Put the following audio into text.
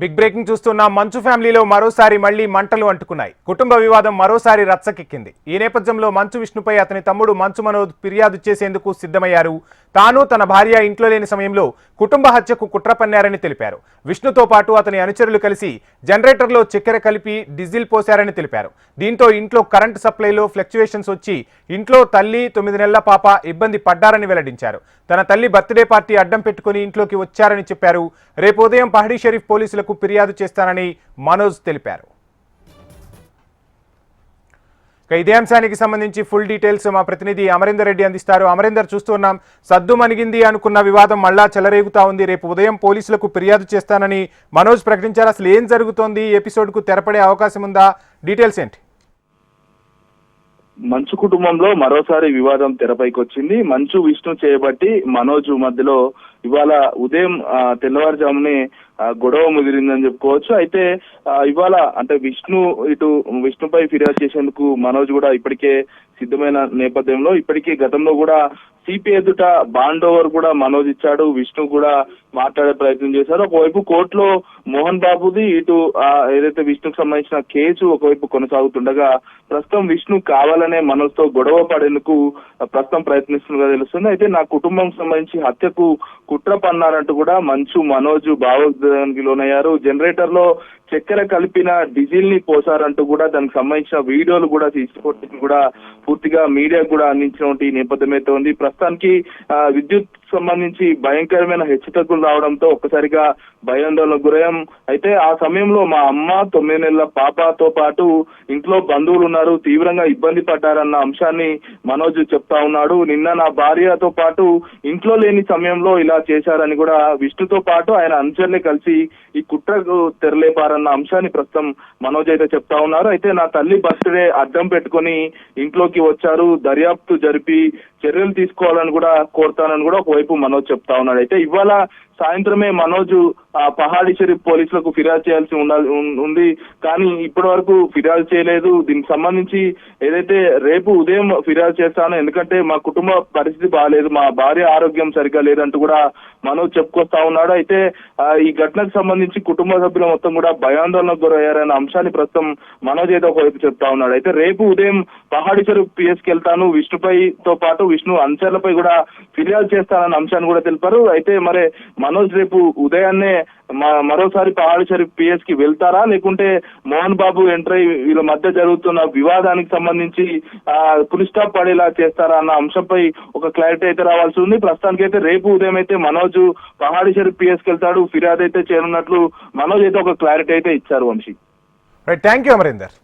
Big breaking చూస్తున్న మంచు ఫ్యామిలీలో మరోసారి మళ్లీ మంటలు అంటుకున్నాయి. కుటుంబ వివాదం మరోసారి రచ్చకెక్కింది. ఈ నేపథ్యంలో మంచు విష్ణుపై అతని తమ్ముడు మంచు మనోజ్ ఫిర్యాదు చేసేందుకు సిద్ధమయ్యారు. తాను తన భార్య ఇంట్లో లేని సమయంలో కుటుంబ హత్యకు కుట్ర పన్నారని తెలిపారు. విష్ణుతో పాటు అతని అనుచరులు కలిసి జనరేటర్లో చక్కెర కలిపి డీజిల్ పోశారని తెలిపారు. దీంతో ఇంట్లో కరెంటు సప్లైలో ఫ్లక్చువేషన్స్ వచ్చి ఇంట్లో తల్లి 9 నెలల పాప ఇబ్బంది పడ్డారని వెల్లడించారు. తన తల్లి బర్త్డే పార్టీ అడ్డం పెట్టుకుని ఇంట్లోకి వచ్చారని చెప్పారు. రేపు ఉదయం పహడీ షరీఫ్ పోలీసులకు ఫిర్యాదు చేస్తానని మనోజ్ తెలిపారు. ఇదే అంశానికి సంబంధించి ఫుల్ డీటెయిల్స్ మా ప్రతినిధి అమరేందర్ రెడ్డి అందిస్తారు. అమరేందర్, చూస్తున్నాం సద్దు మణిగింది అనుకున్న వివాదం మళ్ళా చెలరేగుతా ఉంది. రేపు ఉదయం పోలీసులకు ఫిర్యాదు చేస్తానని మనోజ్ ప్రకటించారు. అసలు ఏం జరుగుతోంది? ఎపిసోడ్కు తెరపడే అవకాశం ఉందా? డీటెయిల్స్ ఏంటి? మంచు కుటుంబంలో మరోసారి వివాదం తెరపైకి వచ్చింది. మంచు విష్ణు చేయబట్టి మనోజ్ మధ్యలో ఇవాళ ఉదయం తెల్లవారుజామునే గొడవ ముదిరిందని చెప్పుకోవచ్చు. అయితే ఇవాళ అంటే విష్ణుపై ఫిర్యాదు చేసేందుకు మనోజ్ కూడా ఇప్పటికే సిద్ధమైన నేపథ్యంలో ఇప్పటికే గతంలో కూడా సిపి ఎదుట బాండ్ ఓవర్ కూడా మనోజ్ ఇచ్చాడు. విష్ణు కూడా మాట్లాడే ప్రయత్నం చేశారు. ఒకవైపు కోర్టులో మోహన్ బాబుది, ఇటు ఏదైతే విష్ణుకు సంబంధించిన కేసు ఒకవైపు కొనసాగుతుండగా ప్రస్తుతం విష్ణు కావాలనే మనోజ్ తో గొడవ పడేందుకు ప్రస్తుతం ప్రయత్నిస్తున్నగా తెలుస్తుంది. అయితే నా కుటుంబం సంబంధించి హత్యకు కుట్ర పన్నారంటూ కూడా మంచు మనోజ్ భావోద్వేగానికి లోనయ్యారు. జనరేటర్ లో చక్కెర కలిపిన డీజిల్ ని పోసారంటూ కూడా దానికి సంబంధించిన వీడియోలు కూడా తీసుకొని కూడా పూర్తిగా మీడియా కూడా అందించినటువంటి నేపథ్యం అయితే ఉంది. ప్రస్తుతానికి విద్యుత్ సంబంధించి భయంకరమైన హెచ్చుతగ్గులు రావడంతో ఒక్కసారిగా భయాందోళనకు గురయ్యాం. అయితే ఆ సమయంలో మా అమ్మ 9 నెలల పాపతో పాటు ఇంట్లో బంధువులు ఉన్నారు, తీవ్రంగా ఇబ్బంది పడ్డారన్న అంశాన్ని మనోజ్ చెప్తా ఉన్నాడు. నిన్న నా భార్యతో పాటు ఇంట్లో లేని సమయంలో ఇలా చేశారని కూడా విష్ణుతో పాటు ఆయన అనుచరులే కలిసి ఈ కుట్రకు తెరలేపారన్న అంశాన్ని ప్రస్తుతం మనోజ్ అయితే చెప్తా ఉన్నారు. అయితే నా తల్లి బర్త్డే అడ్డం పెట్టుకుని ఇంట్లోకి వచ్చారు, దర్యాప్తు జరిపి చర్యలు తీసుకోవాలని కూడా కోరుతానని కూడా ఒకవైపు మనోజ్ చెప్తా ఉన్నాడు. అయితే ఇవాళ సాయంత్రమే మనోజ్ పహాడీ షరీఫ్ పోలీసులకు ఫిర్యాదు చేయాల్సి ఉంది, కానీ ఇప్పటి వరకు ఫిర్యాదు చేయలేదు. దీనికి సంబంధించి ఏదైతే రేపు ఉదయం ఫిర్యాదు చేస్తానో, ఎందుకంటే మా కుటుంబ పరిస్థితి బాగాలేదు, మా భార్య ఆరోగ్యం సరిగ్గా లేదంటూ కూడా మనోజ్ చెప్పుకొస్తా ఉన్నాడు. అయితే ఈ ఘటనకు సంబంధించి కుటుంబ సభ్యులు మొత్తం కూడా భయాందోళనకు గురయ్యారన్న అంశాన్ని ప్రస్తుతం మనోజ్ అయితే ఒకవైపు చెప్తా ఉన్నాడు. అయితే రేపు ఉదయం పహాడీ షరీఫ్ పిఎస్కి వెళ్తాను, విష్ణుపైతో పాటు విష్ణు అనుచరులపై కూడా ఫిర్యాదు చేస్తానన్న అంశాన్ని కూడా తెలిపారు. అయితే మరి మనోజ్ రేపు ఉదయాన్నే మరోసారి పహాడీ షరీఫ్ పిఎస్ కి వెళ్తారా, లేకుంటే మోహన్ బాబు ఎంట్రై వీళ్ళ మధ్య జరుగుతున్న వివాదానికి సంబంధించి ఫుల్ స్టాప్ పడేలా చేస్తారా అన్న అంశంపై ఒక క్లారిటీ అయితే రావాల్సి ఉంది. ప్రస్తుతానికి అయితే రేపు ఉదయం అయితే మనోజ్ పహాడీ షరీఫ్ పిఎస్ కి వెళ్తాడు, ఫిర్యాదు అయితే చేరున్నట్లు మనోజ్ అయితే ఒక క్లారిటీ అయితే ఇచ్చారు. Vamshi, thank you Amarender.